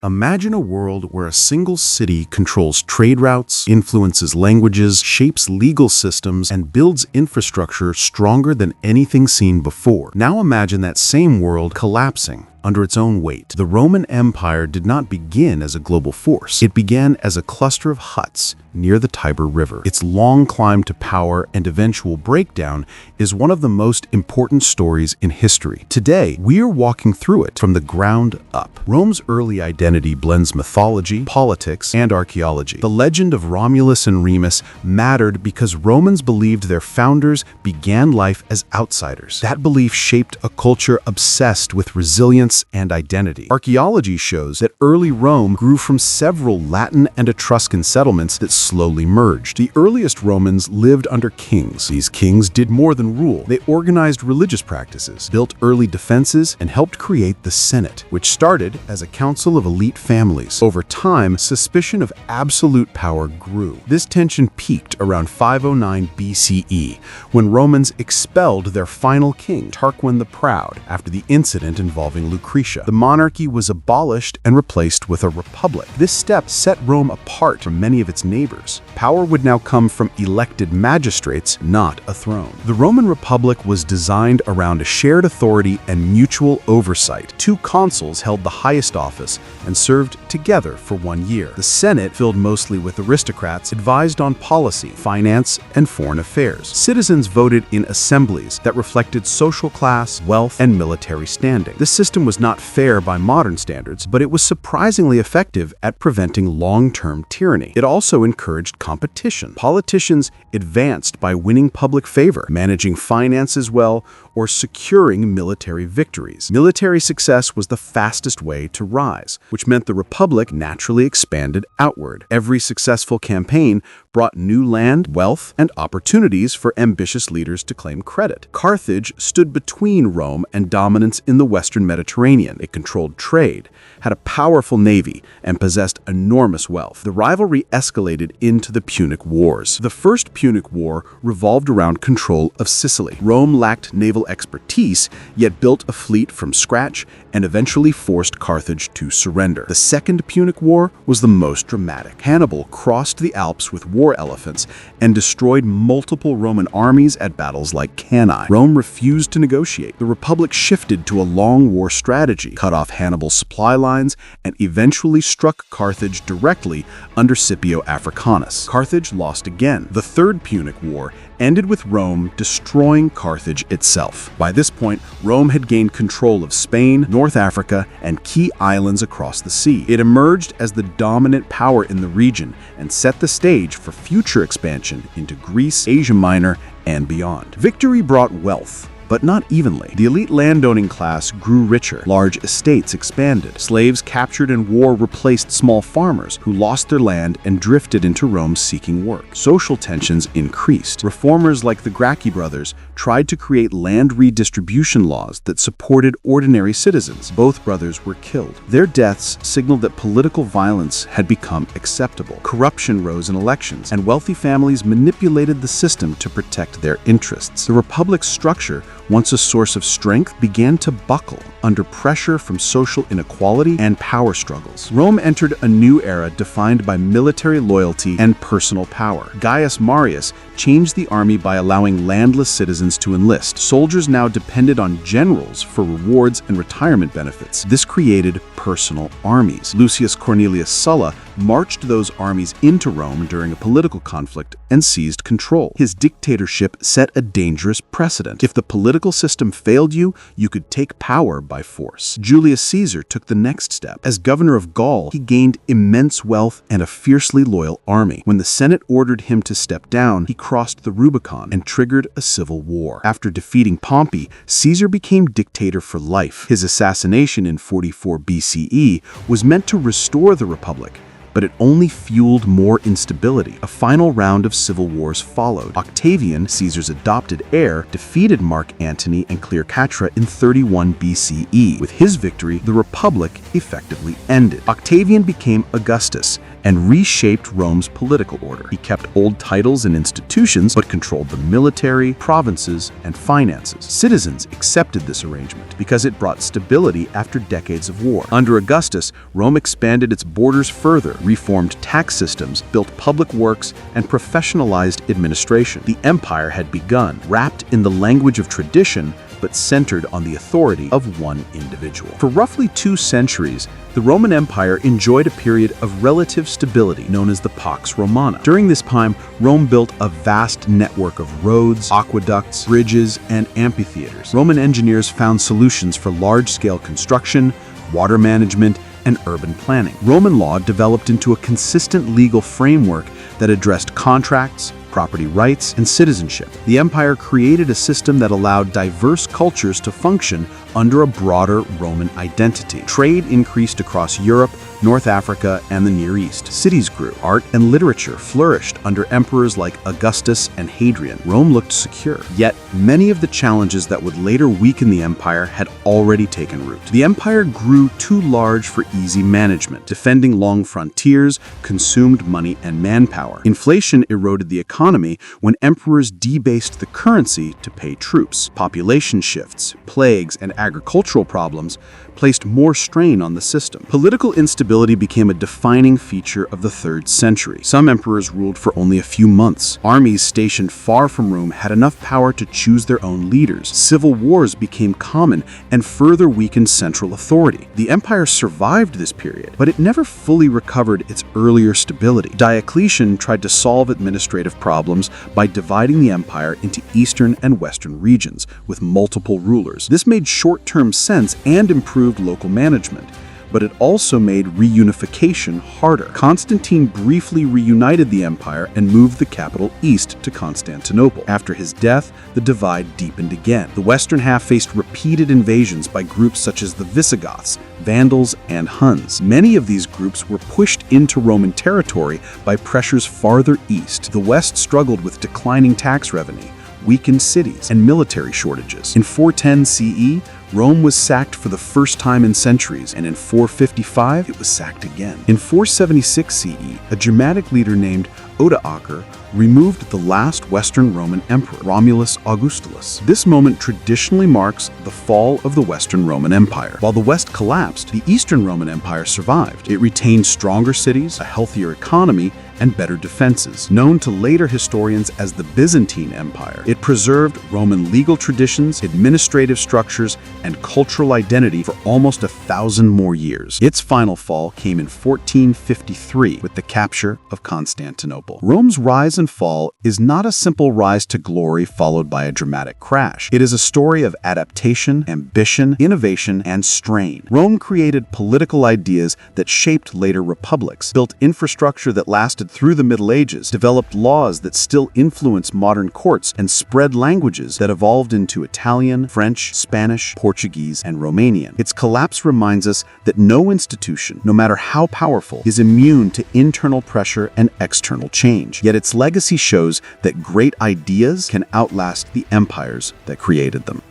Imagine a world where a single city controls trade routes, influences languages, shapes legal systems, and builds infrastructure stronger than anything seen before. Now imagine that same world collapsing under its own weight. The Roman Empire did not begin as a global force. It began as a cluster of huts near the Tiber River. Its long climb to power and eventual breakdown is one of the most important stories in history. Today, we are walking through it from the ground up. Rome's early identity blends mythology, politics, and archaeology. The legend of Romulus and Remus mattered because Romans believed their founders began life as outsiders. That belief shaped a culture obsessed with resilience and identity. Archaeology shows that early Rome grew from several Latin and Etruscan settlements that slowly merged. The earliest Romans lived under kings. These kings did more than rule. They organized religious practices, built early defenses, and helped create the Senate, which started as a council of elite families. Over time, suspicion of absolute power grew. This tension peaked around 509 BCE, when Romans expelled their final king, Tarquin the Proud, after the incident involving Lucretia. The monarchy was abolished and replaced with a republic. This step set Rome apart from many of its neighbors. Power would now come from elected magistrates, not a throne. The Roman Republic was designed around a shared authority and mutual oversight. Two consuls held the highest office and served together for 1 year. The Senate, filled mostly with aristocrats, advised on policy, finance, and foreign affairs. Citizens voted in assemblies that reflected social class, wealth, and military standing. This system was not fair by modern standards, but it was surprisingly effective at preventing long-term tyranny. It also encouraged competition. Politicians advanced by winning public favor, managing finances well, or securing military victories. Military success was the fastest way to rise, which meant the republic naturally expanded outward. Every successful campaign brought new land, wealth, and opportunities for ambitious leaders to claim credit. Carthage stood between Rome and dominance in the Western Mediterranean. It controlled trade, had a powerful navy, and possessed enormous wealth. The rivalry escalated into the Punic Wars. The First Punic War revolved around control of Sicily. Rome lacked naval expertise, yet built a fleet from scratch and eventually forced Carthage to surrender. The Second Punic War was the most dramatic. Hannibal crossed the Alps with war elephants and destroyed multiple Roman armies at battles like Cannae. Rome refused to negotiate. The Republic shifted to a long war strategy, cut off Hannibal's supply lines, and eventually struck Carthage directly under Scipio Africanus. Carthage lost again. The Third Punic War ended with Rome destroying Carthage itself. By this point, Rome had gained control of Spain, North Africa, and key islands across the sea. It emerged as the dominant power in the region and set the stage for future expansion into Greece, Asia Minor, and beyond. Victory brought wealth, but not evenly. The elite landowning class grew richer. Large estates expanded. Slaves captured in war replaced small farmers who lost their land and drifted into Rome seeking work. Social tensions increased. Reformers like the Gracchi brothers tried to create land redistribution laws that supported ordinary citizens. Both brothers were killed. Their deaths signaled that political violence had become acceptable. Corruption rose in elections, and wealthy families manipulated the system to protect their interests. The Republic's structure, once a source of strength, began to buckle under pressure from social inequality and power struggles. Rome entered a new era defined by military loyalty and personal power. Gaius Marius changed the army by allowing landless citizens to enlist. Soldiers now depended on generals for rewards and retirement benefits. This created personal armies. Lucius Cornelius Sulla marched those armies into Rome during a political conflict and seized control. His dictatorship set a dangerous precedent. If the political system failed you, you could take power by force. Julius Caesar took the next step. As governor of Gaul, he gained immense wealth and a fiercely loyal army. When the Senate ordered him to step down, he crossed the Rubicon and triggered a civil war. After defeating Pompey, Caesar became dictator for life. His assassination in 44 BCE was meant to restore the Republic, but it only fueled more instability. A final round of civil wars followed. Octavian, Caesar's adopted heir, defeated Mark Antony and Cleopatra in 31 BCE. With his victory, the Republic effectively ended. Octavian became Augustus, and reshaped Rome's political order. He kept old titles and institutions, but controlled the military, provinces, and finances. Citizens accepted this arrangement because it brought stability after decades of war. Under Augustus, Rome expanded its borders further, reformed tax systems, built public works, and professionalized administration. The empire had begun, wrapped in the language of tradition, but centered on the authority of one individual. For roughly 2 centuries, the Roman Empire enjoyed a period of relative stability known as the Pax Romana. During this time, Rome built a vast network of roads, aqueducts, bridges, and amphitheaters. Roman engineers found solutions for large-scale construction, water management, and urban planning. Roman law developed into a consistent legal framework that addressed contracts, property rights, and citizenship. The empire created a system that allowed diverse cultures to function under a broader Roman identity. Trade increased across Europe, North Africa, and the Near East. Cities grew. Art and literature flourished under emperors like Augustus and Hadrian. Rome looked secure. Yet, many of the challenges that would later weaken the empire had already taken root. The empire grew too large for easy management. Defending long frontiers consumed money and manpower. Inflation eroded the economy when emperors debased the currency to pay troops. Population shifts, plagues, and agricultural problems placed more strain on the system. Political instability became a defining feature of the 3rd century. Some emperors ruled for only a few months. Armies stationed far from Rome had enough power to choose their own leaders. Civil wars became common and further weakened central authority. The empire survived this period, but it never fully recovered its earlier stability. Diocletian tried to solve administrative problems by dividing the empire into eastern and western regions with multiple rulers. This made short-term sense and improved local management, but it also made reunification harder. Constantine briefly reunited the empire and moved the capital east to Constantinople. After his death, the divide deepened again. The western half faced repeated invasions by groups such as the Visigoths, Vandals, and Huns. Many of these groups were pushed into Roman territory by pressures farther east. The west struggled with declining tax revenue, weakened cities, and military shortages. In 410 CE, Rome was sacked for the first time in centuries, and in 455, it was sacked again. In 476 CE, a Germanic leader named Odoacer removed the last Western Roman emperor, Romulus Augustulus. This moment traditionally marks the fall of the Western Roman Empire. While the West collapsed, the Eastern Roman Empire survived. It retained stronger cities, a healthier economy, and better defenses. Known to later historians as the Byzantine Empire, it preserved Roman legal traditions, administrative structures, and cultural identity for almost 1,000 more years. Its final fall came in 1453 with the capture of Constantinople. Rome's rise and fall is not a simple rise to glory followed by a dramatic crash. It is a story of adaptation, ambition, innovation, and strain. Rome created political ideas that shaped later republics, built infrastructure that lasted through the Middle Ages, developed laws that still influence modern courts, and spread languages that evolved into Italian, French, Spanish, Portuguese, and Romanian. Its collapse reminds us that no institution, no matter how powerful, is immune to internal pressure and external change. Yet its legacy shows that great ideas can outlast the empires that created them.